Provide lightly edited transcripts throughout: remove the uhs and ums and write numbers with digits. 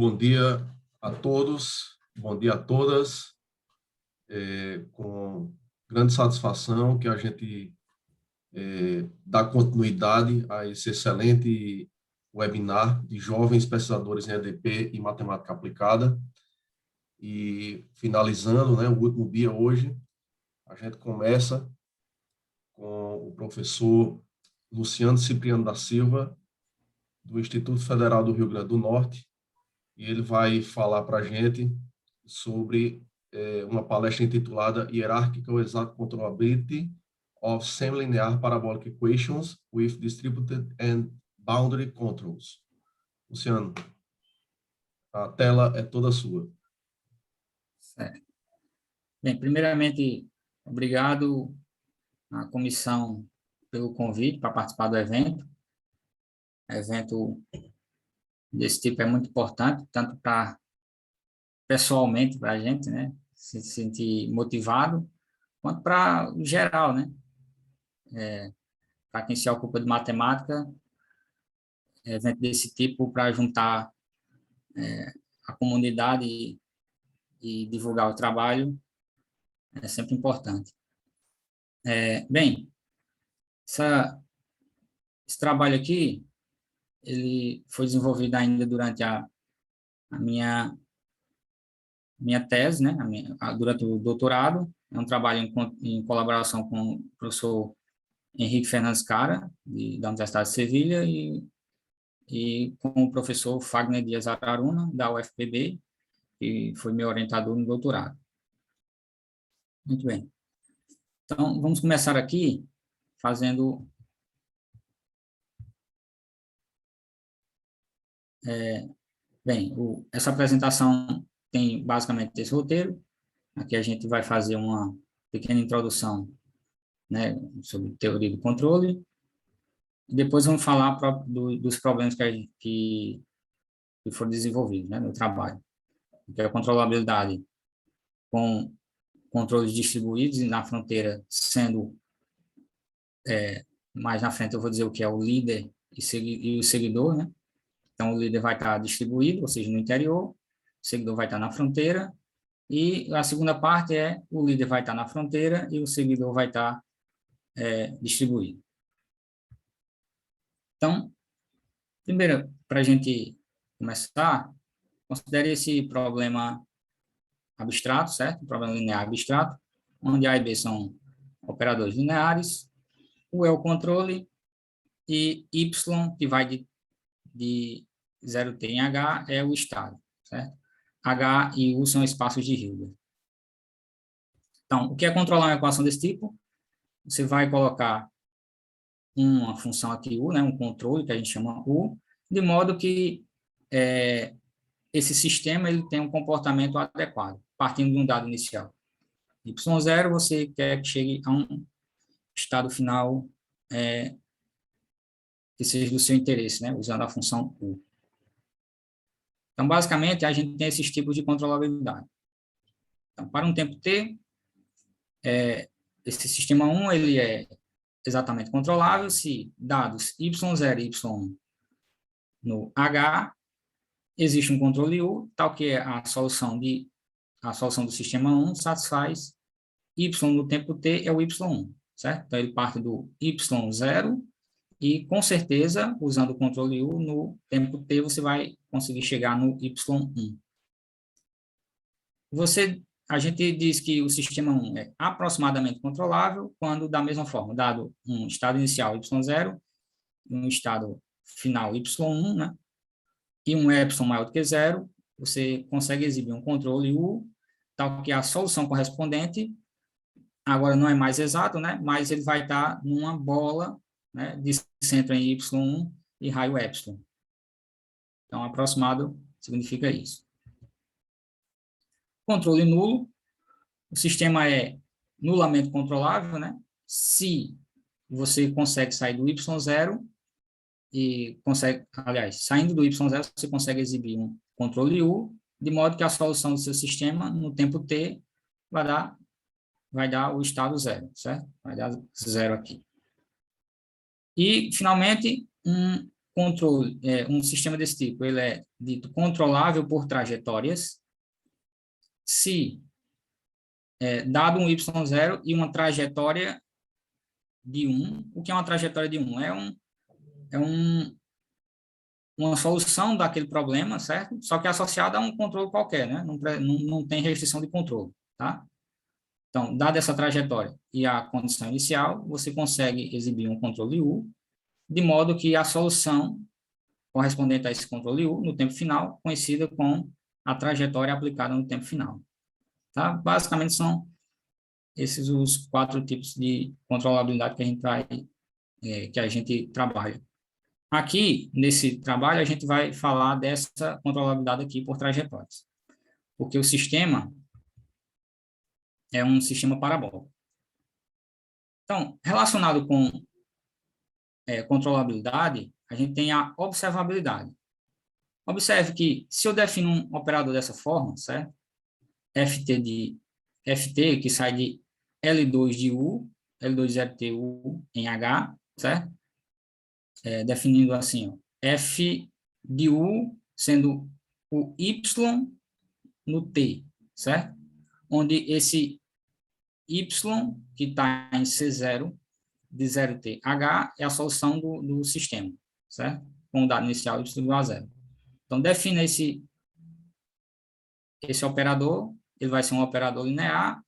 Bom dia a todos, bom dia a todas. Com grande satisfação que a gente dá continuidade a esse excelente webinar de jovens pesquisadores em EDP e matemática aplicada. E finalizando, né, o último dia hoje, a gente começa com o professor Luciano Cipriano da Silva, do Instituto Federal do Rio Grande do Norte, e ele vai falar para a gente sobre uma palestra intitulada Hierarchical Exact Controllability of Semi-Linear Parabolic Equations with Distributed and Boundary Controls. Luciano, a tela é toda sua. Certo. Bem, primeiramente, obrigado à comissão pelo convite para participar do evento. Evento desse tipo é muito importante, tanto pessoalmente para a gente, né, se sentir motivado, quanto para o geral, né, para quem se ocupa de matemática, evento desse tipo para juntar a comunidade e divulgar o trabalho é sempre importante. Bem, esse trabalho aqui, ele foi desenvolvido ainda durante a minha tese, né, durante o doutorado. É um trabalho em colaboração com o professor Henrique Fernandes Cara, da Universidade de Sevilha, e com o professor Fagner Dias Araruna, da UFPB, que foi meu orientador no doutorado. Muito bem. Então, vamos começar aqui fazendo... Bem, essa apresentação tem basicamente esse roteiro. Aqui a gente vai fazer uma pequena introdução, né, sobre teoria do controle. E depois vamos falar dos problemas que foram desenvolvidos, né, no trabalho. Que é a controlabilidade com controles distribuídos e na fronteira sendo... mais na frente eu vou dizer o que é o líder e o seguidor, né? Então, o líder vai estar distribuído, ou seja, no interior, o seguidor vai estar na fronteira, e a segunda parte é o líder vai estar na fronteira e o seguidor vai estar distribuído. Então, primeiro, para a gente começar, considere esse problema abstrato, certo? Um problema linear abstrato, onde A e B são operadores lineares, U é o controle, e Y, que vai de 0t em H, é o estado, certo? H e U são espaços de Hilbert. Então, o que é controlar uma equação desse tipo? Você vai colocar uma função aqui, U, né, um controle, que a gente chama U, de modo que esse sistema ele tem um comportamento adequado, partindo de um dado inicial. Y0, você quer que chegue a um estado final que seja do seu interesse, né, usando a função U. Então, basicamente, a gente tem esses tipos de controlabilidade. Então, para um tempo t, esse sistema 1 ele é exatamente controlável se dados y0 e y1 no H, existe um controle U, tal que a solução do sistema 1 satisfaz y no tempo t é o y1, certo? Então, ele parte do y0 e, com certeza, usando o controle U, no tempo t você vai conseguir chegar no y1. A gente diz que o sistema 1 é aproximadamente controlável quando, da mesma forma, dado um estado inicial y0, um estado final y1, né, e um epsilon maior do que zero, você consegue exibir um controle U, tal que a solução correspondente, agora não é mais exato, né, mas ele vai estar numa bola, né, de centro em y1 e raio epsilon. Então, aproximado significa isso. Controle nulo, o sistema é nulamente controlável, né? Se você consegue sair do y0 e consegue, aliás, saindo do y0, você consegue exibir um controle U, de modo que a solução do seu sistema, no tempo t, vai dar o estado zero, certo? Vai dar zero aqui. E, finalmente, um controle, um sistema desse tipo, ele é dito controlável por trajetórias se dado um y0 e uma trajetória de 1. O que é uma trajetória de 1? Uma solução daquele problema, certo? Só que associada a um controle qualquer, né? Não tem restrição de controle, tá? Então, dada essa trajetória e a condição inicial, você consegue exibir um controle U, de modo que a solução correspondente a esse controle U, no tempo final, conhecida com a trajetória aplicada no tempo final. Tá? Basicamente, são esses os 4 tipos de controlabilidade que a gente trabalha. Aqui, nesse trabalho, a gente vai falar dessa controlabilidade aqui por trajetórias, porque o sistema é um sistema parabólico. Então, relacionado com controlabilidade, a gente tem a observabilidade. Observe que, se eu defino um operador dessa forma, certo? FT, que sai de L2 de U, L2ZTU em H, certo? Definindo assim, ó, F de U sendo o Y no T, certo? Onde esse Y, que está em C0, de 0T, H é a solução do sistema, certo? Com o dado inicial Y igual a 0. Então, defina esse operador, ele vai ser um operador linear,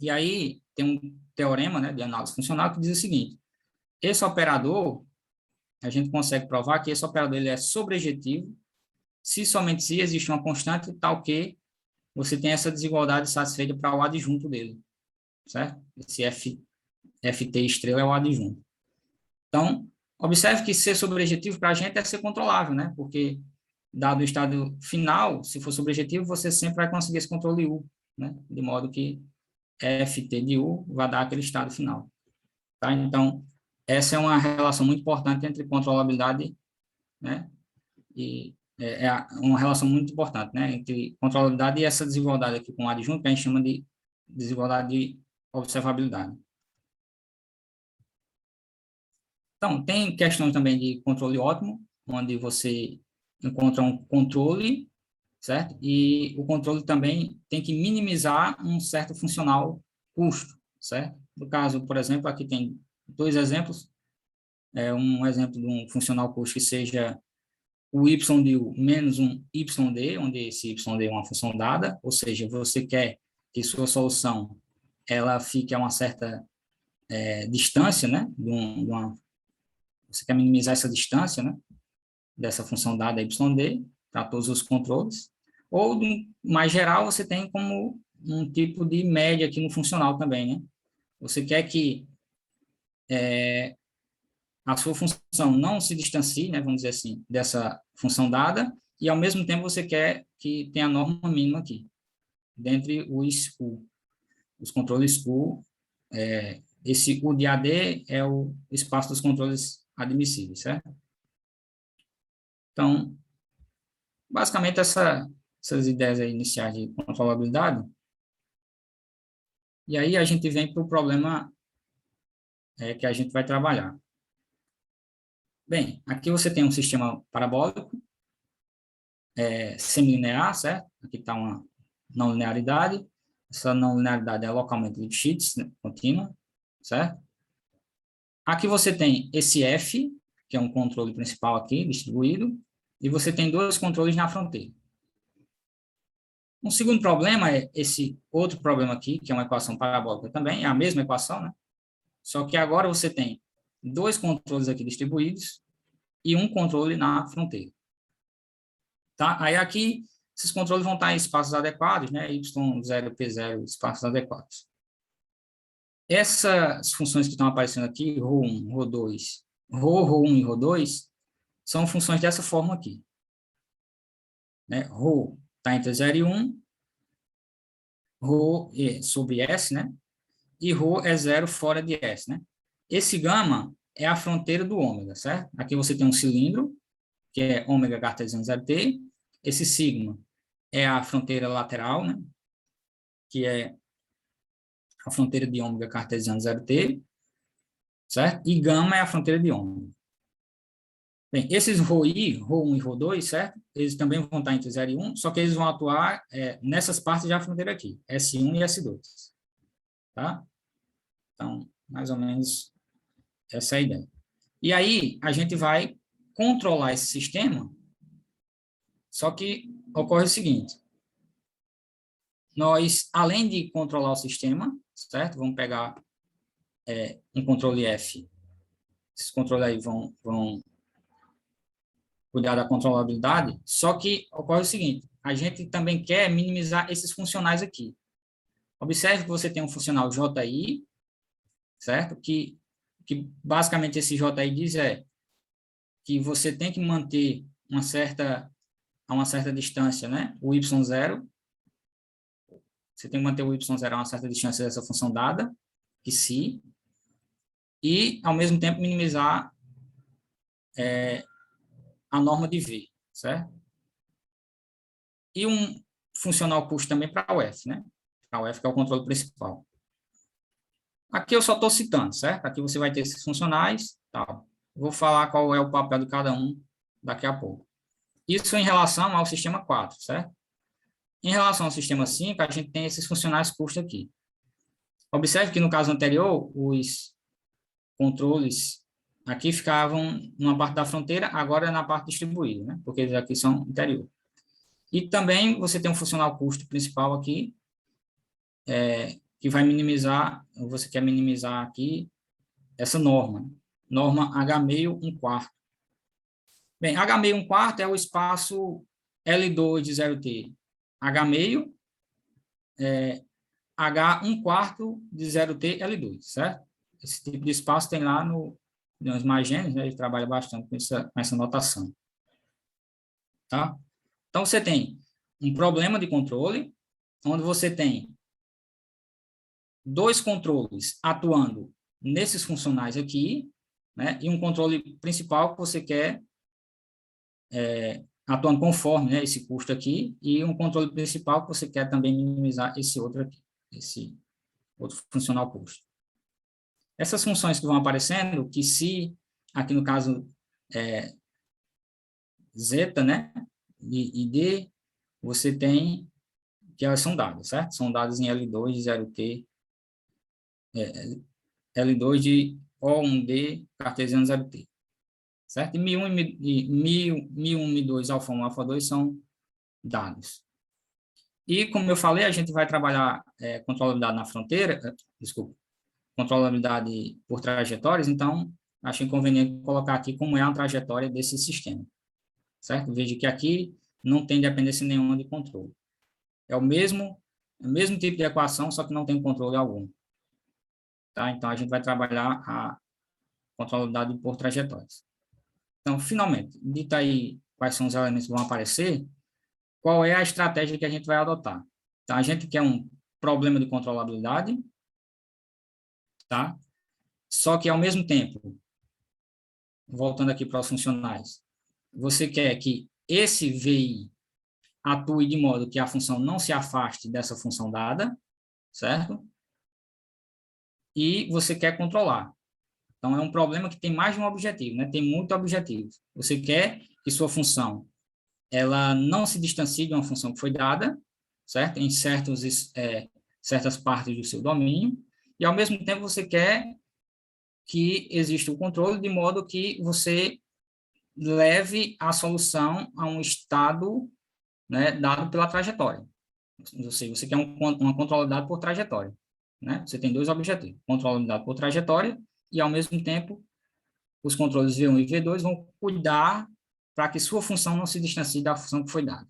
e aí tem um teorema, né, de análise funcional que diz o seguinte: esse operador, a gente consegue provar que esse operador ele é sobrejetivo se somente se existe uma constante tal que você tem essa desigualdade satisfeita para o adjunto dele, certo? Esse FT estrela é o adjunto. Então, observe que ser sobrejetivo para a gente é ser controlável, né? Porque, dado o estado final, se for sobrejetivo, você sempre vai conseguir esse controle U, né? De modo que FT de U vai dar aquele estado final. Tá? Então, essa é uma relação muito importante entre controlabilidade, né? E uma relação muito importante, né? Entre controlabilidade e essa desigualdade aqui com o adjunto, que a gente chama de desigualdade de observabilidade. Então, tem questões também de controle ótimo, onde você encontra um controle, certo? E o controle também tem que minimizar um certo funcional custo, certo? No caso, por exemplo, aqui tem 2 exemplos. Um exemplo de um funcional custo que seja o y de u menos um yd, onde esse yd é uma função dada, ou seja, você quer que sua solução ela fique a uma certa distância, né? Você quer minimizar essa distância, né? Dessa função dada yd para todos os controles. Ou, mais geral, você tem como um tipo de média aqui no funcional também, né? Você quer que a sua função não se distancie, né, vamos dizer assim, dessa função dada, e ao mesmo tempo você quer que tenha a norma mínima aqui, dentre os U. Os controles U, esse U de AD é o espaço dos controles admissíveis, certo? Então, basicamente essas ideias aí iniciais de controlabilidade, e aí a gente vem para o problema que a gente vai trabalhar. Bem, aqui você tem um sistema parabólico, semilinear, certo? Aqui está uma não linearidade. Essa não linearidade é localmente Lipschitz, né, contínua, certo? Aqui você tem esse F, que é um controle principal aqui, distribuído, e você tem 2 controles na fronteira. Um segundo problema é esse outro problema aqui, que é uma equação parabólica também, é a mesma equação, né? Só que agora você tem 2 controles aqui distribuídos e um controle na fronteira. Tá? Aí aqui, esses controles vão estar em espaços adequados, né? Y0, P0, espaços adequados. Essas funções que estão aparecendo aqui, ρ1, ρ2, ρ1 e ρ2, são funções dessa forma aqui. Né? Ρ está entre 0 e 1, ρ sobre S, né? E ρ é 0 fora de S, né? Esse gama é a fronteira do ômega, certo? Aqui você tem um cilindro, que é ômega cartesiano 0T. Esse sigma é a fronteira lateral, né? Que é a fronteira de ômega cartesiano 0T, certo? E gama é a fronteira de ômega. Bem, esses ROI, RO1 e RO2, certo? Eles também vão estar entre 0 e 1, só que eles vão atuar nessas partes da fronteira aqui, S1 e S2, tá? Então, mais ou menos essa é a ideia. E aí, a gente vai controlar esse sistema, só que ocorre o seguinte, nós, além de controlar o sistema, certo? Vamos pegar um controle F. Esses controles aí vão cuidar da controlabilidade, só que ocorre o seguinte, a gente também quer minimizar esses funcionais aqui. Observe que você tem um funcional JI, certo? Que basicamente esse JI diz que você tem que manter a uma certa distância, né? O Y0, você tem que manter o Y0 a uma certa distância dessa função dada, que se, e, ao mesmo tempo, minimizar a norma de V, certo? E um funcional custo também para o F, né? Para o F, que é o controle principal. Aqui eu só estou citando, certo? Aqui você vai ter esses funcionais, tal. Vou falar qual é o papel de cada um daqui a pouco. Isso em relação ao sistema 4, certo? Em relação ao sistema 5, a gente tem esses funcionais custo aqui. Observe que no caso anterior, os controles aqui ficavam numa parte da fronteira, agora é na parte distribuída, né? Porque eles aqui são interior. E também você tem um funcional custo principal aqui, que vai minimizar, você quer minimizar aqui essa norma, norma H meio 1/4. Bem, H meio 1/4 é o espaço L2 de 0T. H meio H1/4 de 0T L2, certo? Esse tipo de espaço tem lá nos margens, né? Ele trabalha bastante com essa notação. Tá? Então, você tem um problema de controle, onde você tem dois controles atuando nesses funcionais aqui, né? E um controle principal que você quer atuando conforme, né, esse custo aqui, e um controle principal que você quer também minimizar esse outro aqui, esse outro funcional custo. Essas funções que vão aparecendo, que se, aqui no caso, zeta, né, e D, você tem que elas são dadas, certo? São dadas em L2 de 0T, L2 de O1D cartesiano 0T, certo? E Mi1 e Mi2 alfa 1, alfa 2 são dados. E, como eu falei, a gente vai trabalhar controlabilidade na fronteira, desculpa, controlabilidade por trajetórias, então, acho inconveniente colocar aqui como é a trajetória desse sistema, certo? Veja que aqui não tem dependência nenhuma de controle. É o mesmo tipo de equação, só que não tem controle algum. Tá? Então, a gente vai trabalhar a controlabilidade por trajetórias. Então, finalmente, dito aí quais são os elementos que vão aparecer, qual é a estratégia que a gente vai adotar? Então, a gente quer um problema de controlabilidade, tá? Só que, ao mesmo tempo, voltando aqui para os funcionais, você quer que esse VI atue de modo que a função não se afaste dessa função dada, certo? E você quer controlar. Então, é um problema que tem mais de um objetivo, né? Tem muitos objetivos. Você quer que sua função ela não se distancie de uma função que foi dada, certo? Em certas partes do seu domínio, e, ao mesmo tempo, você quer que exista o controle de modo que você leve a solução a um estado, né, dado pela trajetória. Ou seja, você quer uma controlabilidade por trajetória, né? Você tem dois objetivos, controlabilidade por trajetória e, ao mesmo tempo, os controles V1 e V2 vão cuidar para que sua função não se distancie da função que foi dada,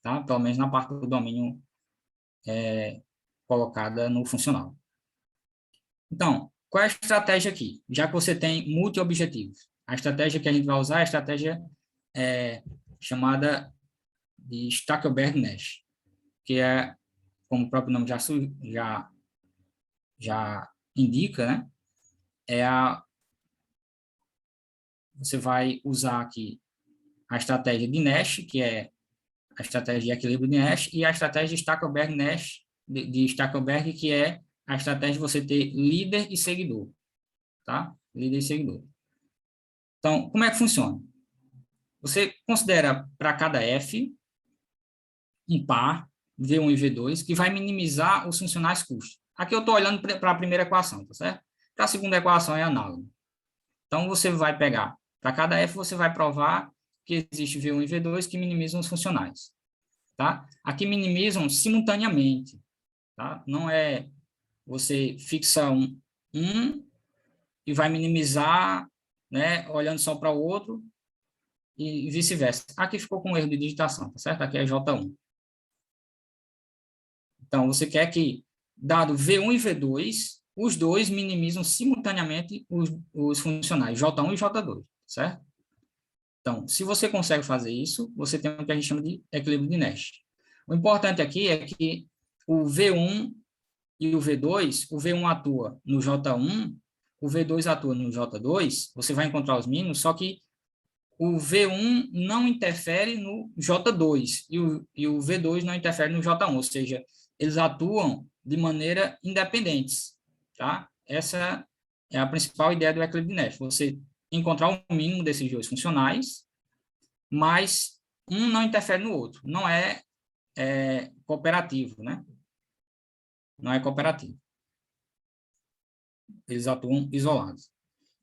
tá? Pelo menos na parte do domínio colocada no funcional. Então, qual é a estratégia aqui? Já que você tem multi-objetivos, a estratégia que a gente vai usar é a estratégia chamada de Stackelberg-Nash, que é, como o próprio nome já indica, né? Você vai usar aqui a estratégia de Nash, que é a estratégia de equilíbrio de Nash, e a estratégia de Stackelberg-Nash, de Stackelberg, que é a estratégia de você ter líder e seguidor, tá? Líder e seguidor. Então, como é que funciona? Você considera para cada F um par, V1 e V2, que vai minimizar os funcionais custos. Aqui eu estou olhando para a primeira equação, tá certo? Para a segunda equação é análogo. Então, você vai pegar, para cada F, você vai provar que existe V1 e V2 que minimizam os funcionais. Tá? Aqui minimizam simultaneamente. Tá? Não é você fixa um e vai minimizar, né, olhando só para o outro e vice-versa. Aqui ficou com erro de digitação, tá certo? Aqui é J1. Então, você quer que, dado V1 e V2, os dois minimizam simultaneamente os funcionais, J1 e J2, certo? Então, se você consegue fazer isso, você tem o que a gente chama de equilíbrio de Nash. O importante aqui é que o V1 e o V2, o V1 atua no J1, o V2 atua no J2, você vai encontrar os mínimos, só que o V1 não interfere no J2 e o V2 não interfere no J1, ou seja, eles atuam de maneira independentes, tá? Essa é a principal ideia do equilíbrio de Nash, você encontrar o mínimo desses dois funcionais, mas um não interfere no outro, não é cooperativo, né? Não é cooperativo. Eles atuam isolados.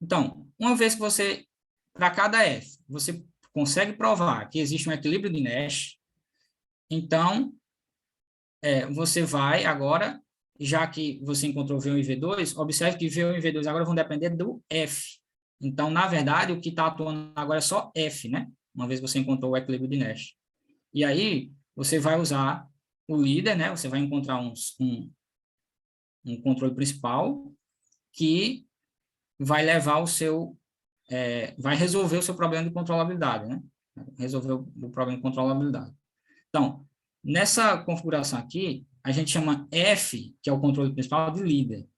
Então, uma vez que você, para cada F, você consegue provar que existe um equilíbrio de Nash, então, você vai agora, já que você encontrou V1 e V2, observe que V1 e V2 agora vão depender do F. Então, na verdade, o que está atuando agora é só F, né? Uma vez que você encontrou o equilíbrio de Nash. E aí, você vai usar o líder, né? Você vai encontrar um controle principal que vai levar o seu, vai resolver o seu problema de controlabilidade, né? Resolver o problema de controlabilidade. Então, nessa configuração aqui, a gente chama F, que é o controle principal, de líder,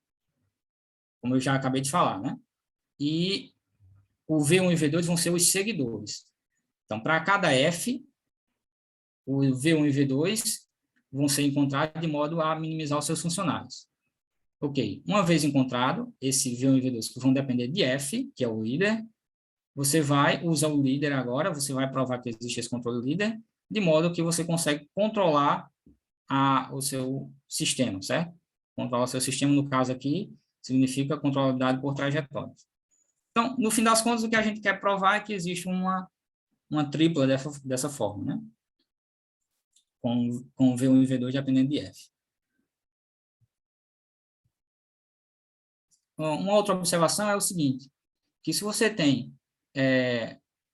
como eu já acabei de falar, né? E o V1 e V2 vão ser os seguidores. Então, para cada F, o V1 e V2 vão ser encontrados de modo a minimizar os seus funcionários. Ok, uma vez encontrado, esse V1 e V2 vão depender de F, que é o líder, você vai usar o líder agora, você vai provar que existe esse controle líder, de modo que você consegue controlar o seu sistema, certo? Controlar o seu sistema, no caso aqui, significa controlabilidade por trajetórias. Então, no fim das contas, o que a gente quer provar é que existe uma tripla dessa forma, né? Com V1 e V2 dependendo de F. Uma outra observação é o seguinte, que se você tem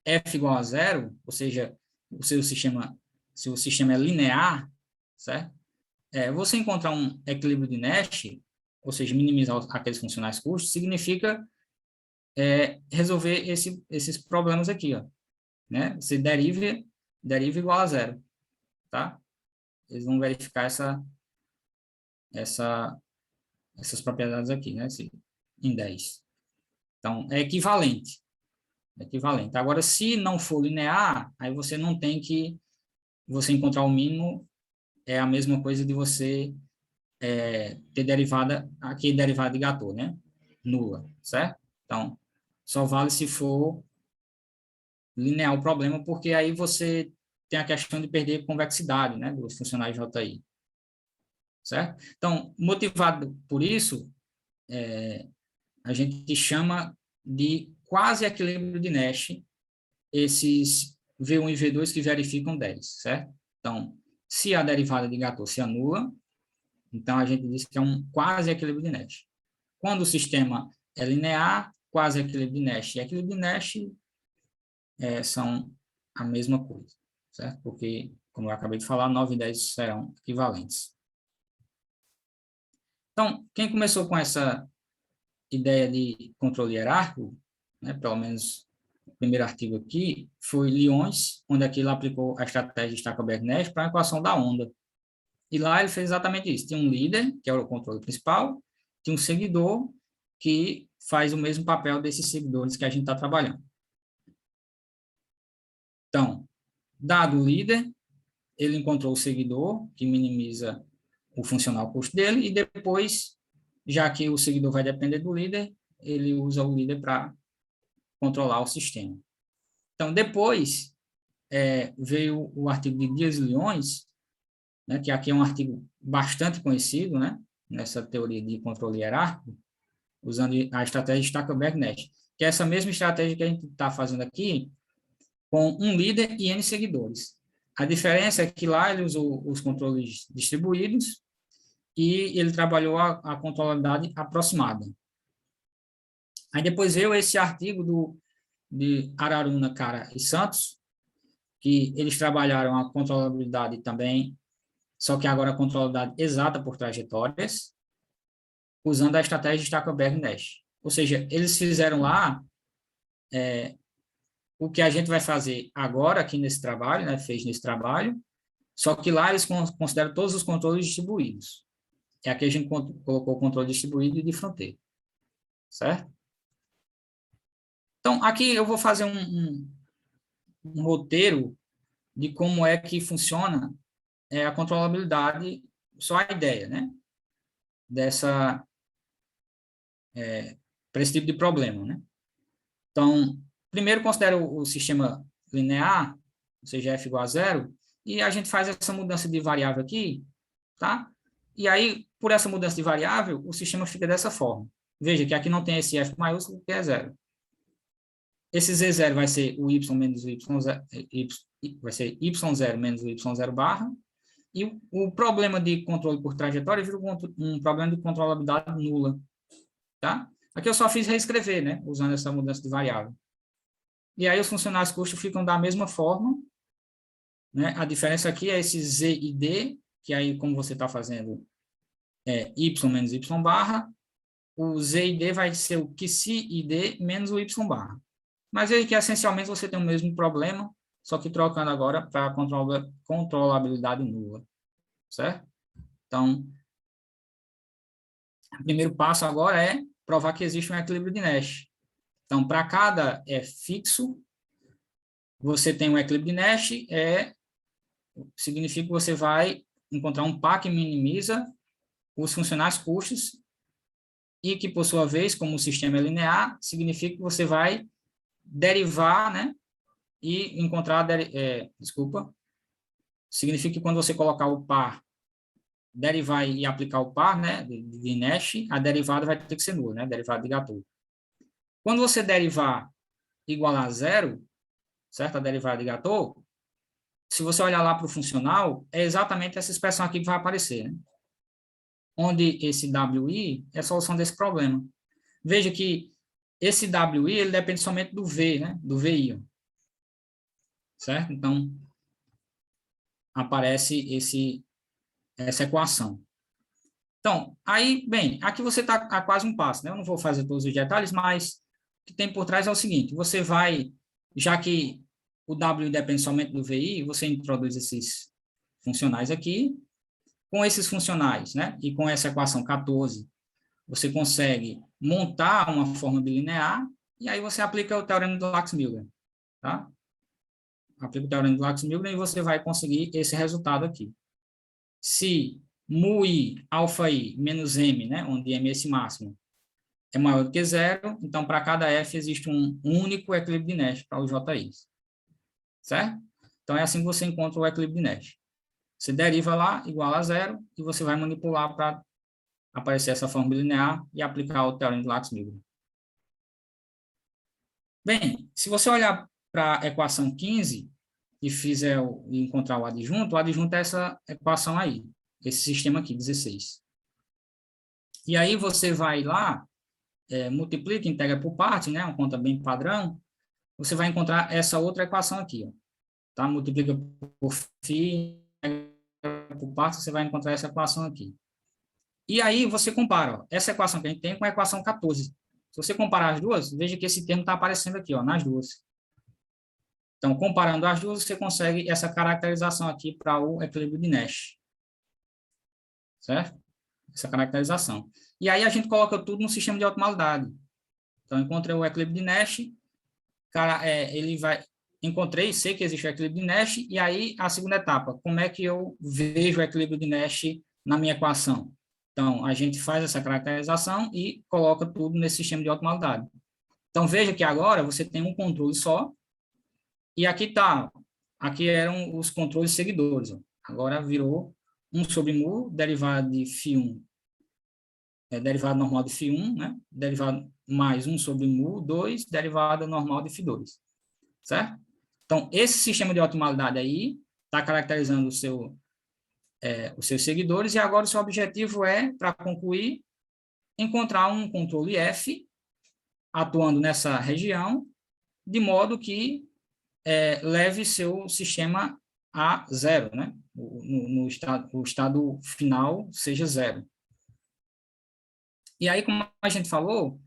F igual a zero, ou seja, o seu sistema, se o sistema é linear, certo? Você encontrar um equilíbrio de Nash, ou seja, minimizar aqueles funcionais custos, significa resolver esses problemas aqui, ó, né? Você deriva igual a zero, tá? Eles vão verificar essas propriedades aqui, né? Em 10. Então, é equivalente. Agora, se não for linear, aí você não tem que você encontrar o mínimo, é a mesma coisa de você ter derivada, aqui derivada de Gatot, né? Nula, certo? Então, só vale se for linear o problema, porque aí você tem a questão de perder convexidade, né? Dos funcionais JI, certo? Então, motivado por isso, a gente chama de quase equilíbrio de Nash esses V1 e V2 que verificam 10, certo? Então, se a derivada de Gatot se anula, então a gente diz que é um quase equilíbrio de Nash. Quando o sistema é linear, quase equilíbrio de Nash e equilíbrio de Nash são a mesma coisa, certo? Porque, como eu acabei de falar, 9 e 10 serão equivalentes. Então, quem começou com essa ideia de controle hierárquico, né, pelo menos o primeiro artigo aqui, foi Lyons, onde aqui ele aplicou a estratégia de Stackelberg-Nash para a equação da onda. E lá ele fez exatamente isso. Tinha um líder, que é o controle principal, tinha um seguidor, que faz o mesmo papel desses seguidores que a gente está trabalhando. Então, dado o líder, ele encontrou o seguidor, que minimiza o funcional custo dele, e depois, já que o seguidor vai depender do líder, ele usa o líder para controlar o sistema. Então, depois veio o artigo de Dias e Lyons, né, que aqui é um artigo bastante conhecido, né, nessa teoria de controle hierárquico, usando a estratégia de Stackelberg-Nash, que é essa mesma estratégia que a gente está fazendo aqui, com um líder e N seguidores. A diferença é que lá ele usou os controles distribuídos e ele trabalhou a controlabilidade aproximada. Aí depois veio esse artigo de Araruna, Cara e Santos, que eles trabalharam a controlabilidade também, só que agora a controlabilidade exata por trajetórias, usando a estratégia de Stackelberg-Nash. Ou seja, eles fizeram lá o que a gente vai fazer agora aqui nesse trabalho, né, fez nesse trabalho, só que lá eles consideram todos os controles distribuídos. E aqui a gente colocou o controle distribuído e de fronteira, certo? Então, aqui eu vou fazer um roteiro de como é que funciona a controlabilidade, só a ideia, né? Para esse tipo de problema, né? Então, primeiro considero o sistema linear, ou seja, f igual a zero, e a gente faz essa mudança de variável aqui, tá? E aí, por essa mudança de variável, o sistema fica dessa forma. Veja que aqui não tem esse f maiúsculo, que é zero. Esse z0 vai ser o y menos o y0, vai ser y0 menos o y0 barra, e o problema de controle por trajetória vira um problema de controlabilidade nula, tá? Aqui eu só fiz reescrever, né, usando essa mudança de variável. E aí os funcionais custos ficam da mesma forma, né? A diferença aqui é esse z e d, que aí como você está fazendo y menos y barra, o z e d vai ser o que si e d menos o y barra. Mas veja que essencialmente você tem o mesmo problema, só que trocando agora para controlabilidade nula, certo? Então, o primeiro passo agora é provar que existe um equilíbrio de Nash. Então, para cada fixo, você tem um equilíbrio de Nash, significa que você vai encontrar um par que minimiza os funcionais custos e que, por sua vez, como o sistema é linear, significa que você vai derivar, né, e encontrar, significa que quando você colocar o par, derivar e aplicar o par, né, de Nash, a derivada vai ter que ser nula, né, derivada de Gauss. Quando você derivar igual a zero, certo, a derivada de Gauss, se você olhar lá para o funcional, é exatamente essa expressão aqui que vai aparecer, né? Onde esse WI é a solução desse problema. Veja que esse WI, ele depende somente do V, né, do VI, certo? Então, aparece essa equação. Então, aí, bem, aqui você está a quase um passo, né? Eu não vou fazer todos os detalhes, mas o que tem por trás é o seguinte, você vai, já que o W depende somente do VI, você introduz esses funcionais aqui, com esses funcionais, né? E com essa equação 14, você consegue montar uma forma bilinear, e aí você aplica o teorema do Lax-Milgren, tá? Aplica o teorema do Lax-Milgren e você vai conseguir esse resultado aqui. Se mu i, alfa i, menos m, né, onde m é esse máximo, é maior do que zero, então para cada f existe um único equilíbrio de Nash para os JI. Certo? Então é assim que você encontra o equilíbrio de Nash. Você deriva lá, igual a zero, e você vai manipular para aparecer essa forma linear e aplicar o teorema de Lax-Milgren. Bem, se você olhar para a equação 15 e encontrar o adjunto é essa equação aí, esse sistema aqui, 16. E aí você vai lá, multiplica, integra por parte, né, uma conta bem padrão, você vai encontrar essa outra equação aqui, ó, tá? Multiplica por φ, integra por parte, você vai encontrar essa equação aqui. E aí você compara, ó, essa equação que a gente tem com a equação 14. Se você comparar as duas, veja que esse termo está aparecendo aqui, ó, nas duas. Então, comparando as duas, você consegue essa caracterização aqui para o equilíbrio de Nash. Certo? Essa caracterização. E aí a gente coloca tudo no sistema de optimalidade. Então, encontrei o equilíbrio de Nash, encontrei, sei que existe o equilíbrio de Nash, e aí a segunda etapa, como é que eu vejo o equilíbrio de Nash na minha equação? Então, a gente faz essa caracterização e coloca tudo nesse sistema de optimalidade. Então, veja que agora você tem um controle só, e aqui está aqui eram os controles seguidores, ó. Agora virou 1 sobre mu, derivado de φ1, derivado normal de φ1, né? Derivado mais 1 sobre mu, 2, derivado normal de φ2, certo? Então, esse sistema de otimalidade aí está caracterizando os seus seguidores, e agora o seu objetivo é, para concluir, encontrar um controle F atuando nessa região, de modo que leve seu sistema a zero, né? No estado, o estado final seja zero. E aí, como a gente falou,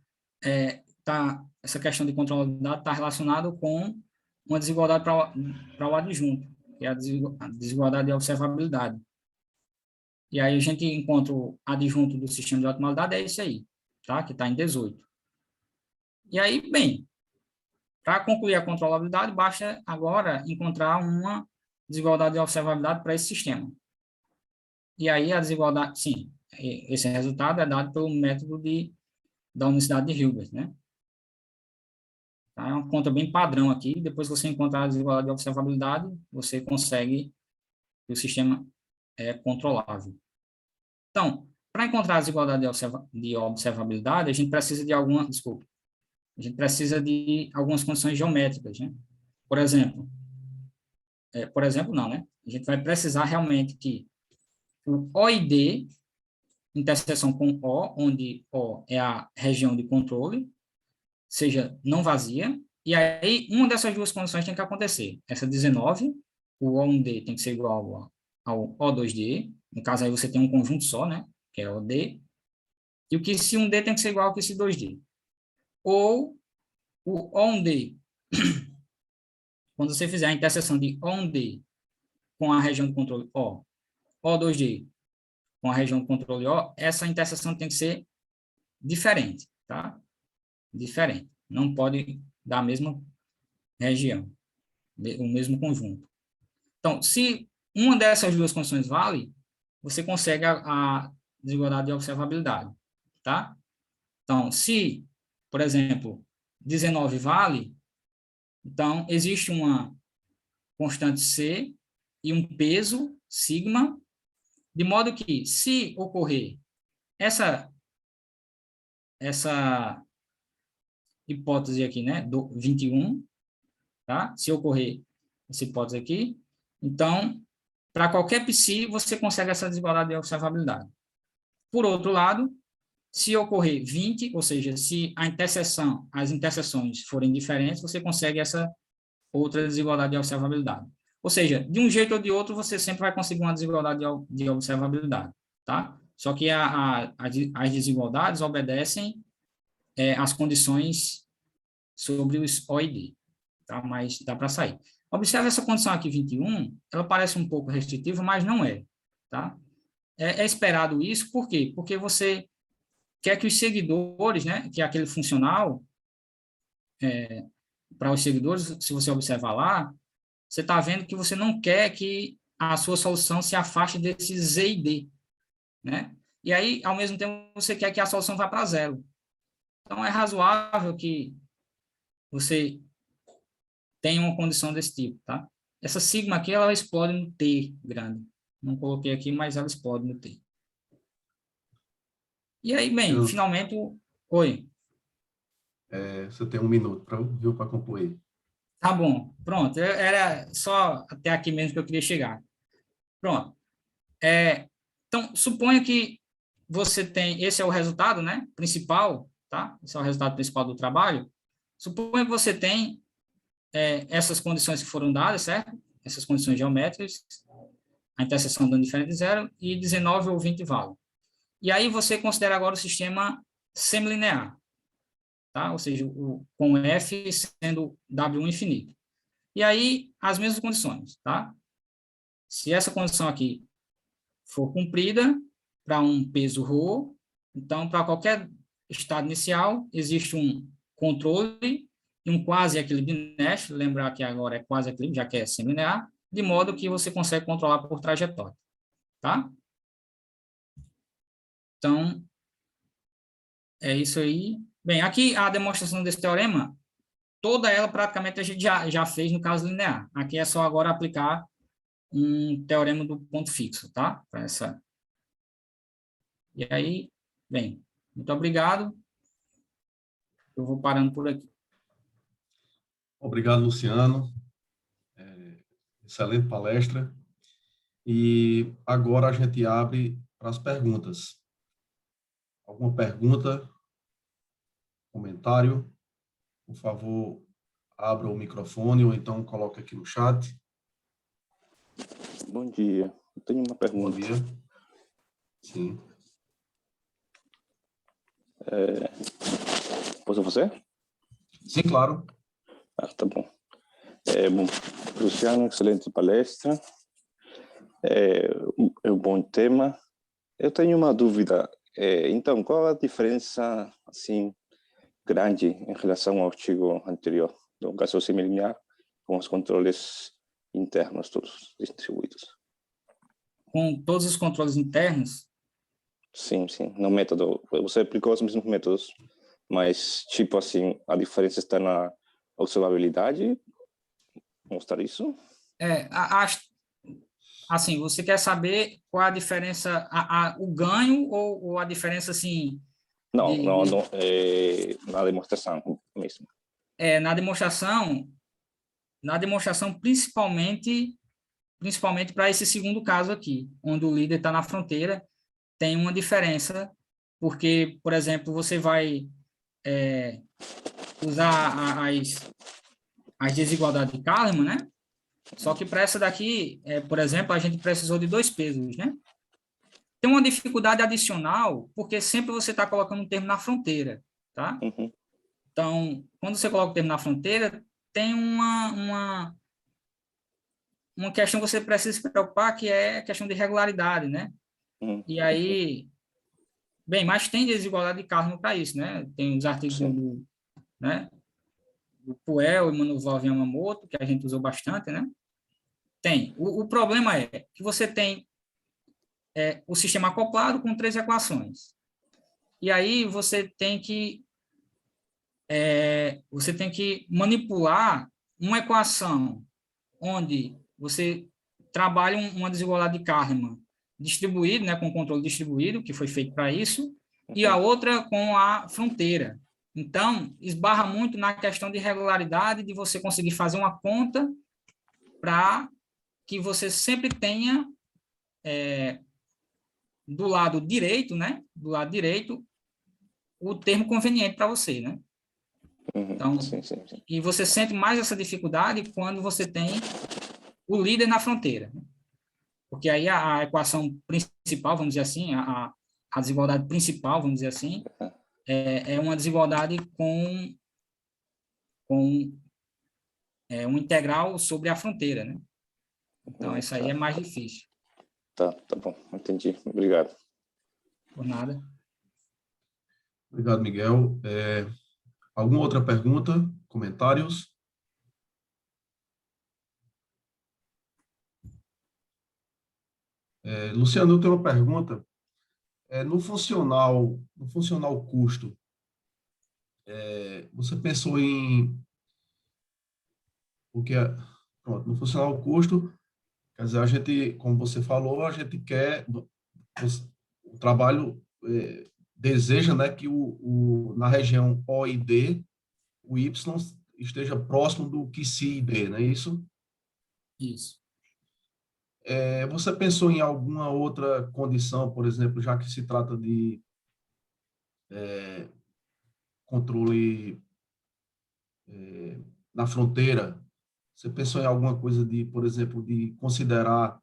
essa questão de controlabilidade está relacionado com uma desigualdade para o adjunto, que é a desigualdade de observabilidade. E aí a gente encontra o adjunto do sistema de otimalidade, é esse aí, tá? Que está em 18. E aí, bem, para concluir a controlabilidade, basta agora encontrar uma desigualdade de observabilidade para esse sistema. E aí a desigualdade, sim, esse resultado é dado pelo método da unicidade de Hilbert, né? Tá? É uma conta bem padrão aqui. Depois que você encontrar a desigualdade de observabilidade, você consegue que o sistema é controlável. Então, para encontrar a desigualdade de observabilidade, a gente precisa de a gente precisa de algumas condições geométricas, né? Por exemplo, não, né? A gente vai precisar realmente que o O e D, interseção com O, onde O é a região de controle, seja não vazia, e aí uma dessas duas condições tem que acontecer. Essa 19, o O1D tem que ser igual ao O2D, no caso aí você tem um conjunto só, né? Que é o D, e o que se 1D tem que ser igual ao que se 2D. Ou o O1D, quando você fizer a interseção de O1D com a região de controle O, O2D com a região de controle O, essa interseção tem que ser diferente, tá? Diferente. Não pode dar a mesma região, o mesmo conjunto. Então, se uma dessas duas condições vale, você consegue a desigualdade de observabilidade, tá? Então, se, por exemplo, 19 vale, então existe uma constante C e um peso, sigma, de modo que, se ocorrer essa hipótese aqui, né, do 21, tá? Se ocorrer essa hipótese aqui, então, para qualquer psi, você consegue essa desigualdade de observabilidade. Por outro lado, se ocorrer 20, ou seja, se as interseções forem diferentes, você consegue essa outra desigualdade de observabilidade. Ou seja, de um jeito ou de outro, você sempre vai conseguir uma desigualdade de observabilidade, tá? Só que as desigualdades obedecem às condições sobre os O e D, tá? Mas dá para sair. Observe essa condição aqui, 21, ela parece um pouco restritiva, mas não é, tá? É esperado isso, por quê? Porque você quer que os seguidores, né, que é aquele funcional, para os seguidores, se você observar lá, você está vendo que você não quer que a sua solução se afaste desse Z e D, né? E aí, ao mesmo tempo, você quer que a solução vá para zero. Então, é razoável que você tenha uma condição desse tipo, tá? Essa sigma aqui, ela explode no T grande. Não coloquei aqui, mas ela explode no T. E aí, bem, finalmente, oi. Você tem 1 minuto para concluir. Tá bom, pronto. Era só até aqui mesmo que eu queria chegar. Pronto. Então, suponha que você tem, esse é o resultado, né, principal, tá? Esse é o resultado principal do trabalho. Suponha que você tem essas condições que foram dadas, certo? Essas condições geométricas, a interseção dando diferente de zero, e 19 ou 20 vale. E aí você considera agora o sistema semilinear, tá? Ou seja, com F sendo W1 infinito. E aí, as mesmas condições, tá? Se essa condição aqui for cumprida para um peso ρ, então, para qualquer estado inicial, existe um controle e um quase equilíbrio de Nash, lembrar que agora é quase equilíbrio, já que é semilinear, de modo que você consegue controlar por trajetória, tá? Então, é isso aí. Bem, aqui a demonstração desse teorema, toda ela praticamente a gente já fez no caso linear. Aqui é só agora aplicar um teorema do ponto fixo, tá? Para essa. E aí, bem, muito obrigado. Eu vou parando por aqui. Obrigado, Luciano. Excelente palestra. E agora a gente abre para as perguntas. Alguma pergunta? Comentário? Por favor, abra o microfone ou então coloque aqui no chat. Bom dia. Eu tenho uma Bom pergunta. dia. Sim. Posso fazer? Sim, claro. Tá bom. Bom, Luciano, excelente palestra. É um bom tema. Eu tenho uma dúvida. Então, qual a diferença, assim, grande em relação ao artigo anterior, do caso semilinear, com os controles internos todos distribuídos? Com todos os controles internos, Sim, no método. Você aplicou os mesmos métodos, mas, tipo assim, a diferença está na observabilidade? Mostrar isso? assim, você quer saber qual a diferença, o ganho ou a diferença, assim, Não, na demonstração mesmo. Na demonstração principalmente para esse segundo caso aqui, onde o líder está na fronteira, tem uma diferença, porque, por exemplo, você vai usar as desigualdades de Kalman, né? Só que para essa daqui, por exemplo, a gente precisou de 2 pesos, né? Tem uma dificuldade adicional, porque sempre você está colocando um termo na fronteira, tá? Uhum. Então, quando você coloca o termo na fronteira, tem uma questão que você precisa se preocupar, que é a questão de regularidade, né? Uhum. E aí, bem, mas tem desigualdade de Kalman para isso, né? Tem os artigos né, do Puel e Manuval Yamamoto, que a gente usou bastante, né? Tem. O problema é que você tem o sistema acoplado com 3 equações. E aí você tem que manipular uma equação onde você trabalha uma desigualdade de Kalman distribuído, né, com controle distribuído, que foi feito para isso, e a outra com a fronteira. Então, esbarra muito na questão de regularidade, de você conseguir fazer uma conta para que você sempre tenha do lado direito, né, do lado direito, o termo conveniente para você, né? Então, Sim. e você sente mais essa dificuldade quando você tem o líder na fronteira, né? Porque aí a equação principal, vamos dizer assim, a desigualdade principal, vamos dizer assim, é uma desigualdade com um integral sobre a fronteira, né? Então, isso aí é mais difícil. Tá bom, entendi. Obrigado. Por nada. Obrigado, Miguel. Alguma outra pergunta? Comentários? Luciano, eu tenho uma pergunta. No funcional custo, você pensou em pronto, no funcional custo, quer dizer, a gente, como você falou, a gente quer o trabalho deseja, né, que na região O e D o Y esteja próximo do que C e D, não é isso? Isso. Você pensou em alguma outra condição, por exemplo, já que se trata de controle na fronteira, você pensou em alguma coisa de, por exemplo, de considerar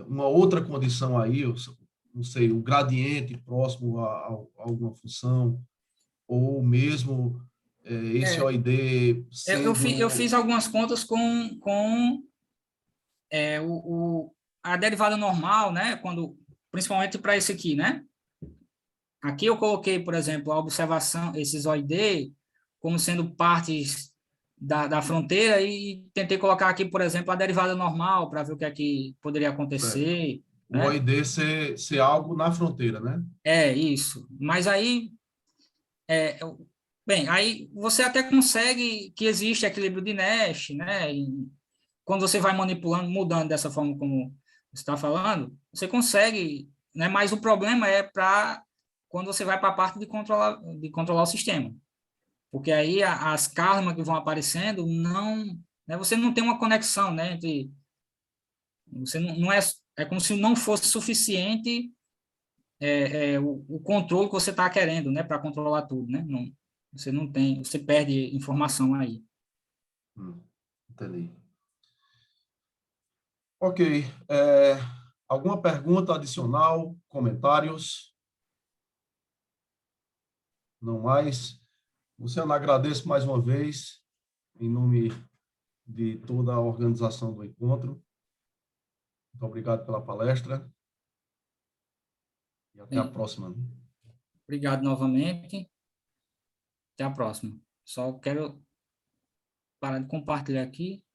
uma outra condição aí, não sei, o gradiente próximo a alguma função, ou mesmo esse OID Eu sendo... fiz algumas contas com a derivada normal, né? Principalmente para esse aqui, né? Aqui eu coloquei, por exemplo, a observação, esses OID, como sendo partes da fronteira e tentei colocar aqui, por exemplo, a derivada normal para ver o que é que poderia acontecer, o né? OID ser algo na fronteira, né? Isso. Mas aí Bem, aí você até consegue que existe equilíbrio de Nash, né? E quando você vai manipulando, mudando dessa forma como você está falando, você consegue, né? Mas o problema é para quando você vai para a parte de controlar o sistema. Porque aí as karmas que vão aparecendo não, né? Você não tem uma conexão, né? Entre, você não é, é como se não fosse suficiente o controle que você está querendo, né? Para controlar tudo, né? Não, você não tem, você perde informação aí. Entendi. Ok. Alguma pergunta adicional? Comentários? Não mais? Luciano, agradeço mais uma vez, em nome de toda a organização do encontro. Muito obrigado pela palestra e até a Bem, próxima. obrigado novamente. Até a próxima. Só quero parar de compartilhar aqui.